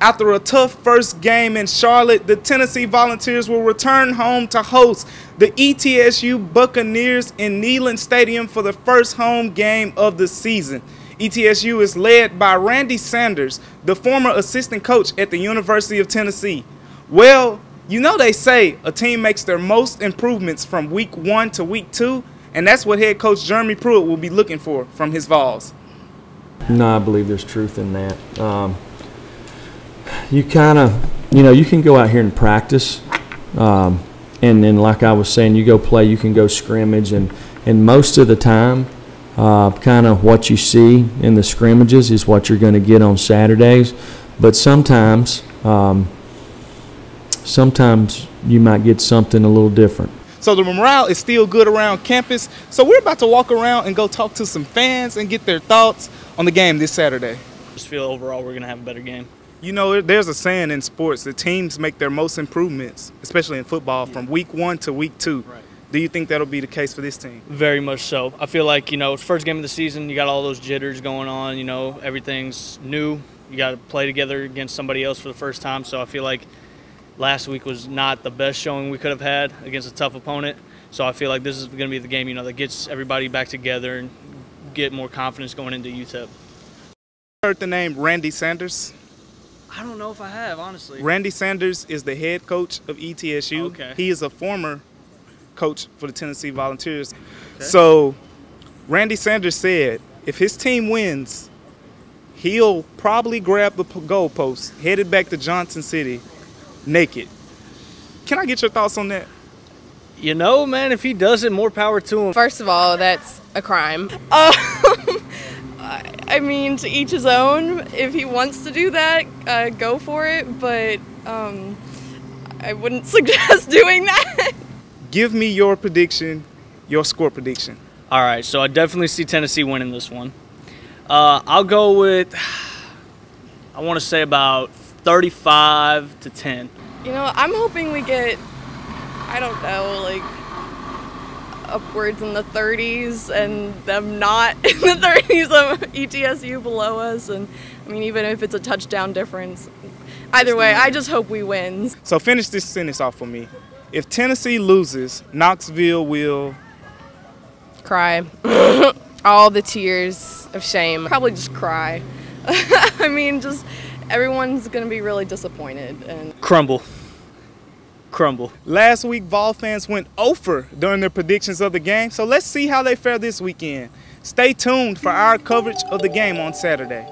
After a tough first game in Charlotte, the Tennessee Volunteers will return home to host the ETSU Buccaneers in Neyland Stadium for the first home game of the season. ETSU is led by Randy Sanders, the former assistant coach at the University of Tennessee. Well, you know they say a team makes their most improvements from week 1 to week 2, and that's what head coach Jeremy Pruitt will be looking for from his Vols. No, I believe there's truth in that. You kind of, you can go out here and practice, and then like I was saying, you go play, you can go scrimmage, and most of the time, kind of what you see in the scrimmages is what you're going to get on Saturdays. But sometimes you might get something a little different. So the morale is still good around campus. So we're about to walk around and go talk to some fans and get their thoughts on the game this Saturday. Just feel overall we're going to have a better game. You know, there's a saying in sports that teams make their most improvements, especially in football, from week 1 to week 2. Right. Do you think that'll be the case for this team? Very much so. I feel like, first game of the season, you got all those jitters going on, everything's new. You got to play together against somebody else for the first time. So I feel like last week was not the best showing we could have had against a tough opponent. So I feel like this is going to be the game, that gets everybody back together and get more confidence going into UTEP. Heard the name Randy Sanders? I don't know if I have, honestly. Randy Sanders is the head coach of ETSU. Okay. He is a former coach for the Tennessee Volunteers. Okay. So Randy Sanders said if his team wins, he'll probably grab the goalpost, headed back to Johnson City naked. Can I get your thoughts on that? Man, if he does it, more power to him. First of all, that's a crime. I mean, to each his own. If he wants to do that, go for it. But I wouldn't suggest doing that. Give me your prediction, your score prediction. All right, so I definitely see Tennessee winning this one. I'll go with, I want to say about 35-10. I'm hoping we get, I don't know, like upwards in the 30s and them not in the 30s of ETSU below us. And I mean, even if it's a touchdown difference, either way, I just hope we win. So finish this sentence off for me. If Tennessee loses, Knoxville will cry. All the tears of shame. Probably just cry. I mean, just everyone's going to be really disappointed. And crumble. Last week, Vol fans went over during their predictions of the game, so let's see how they fare this weekend. Stay tuned for our coverage of the game on Saturday.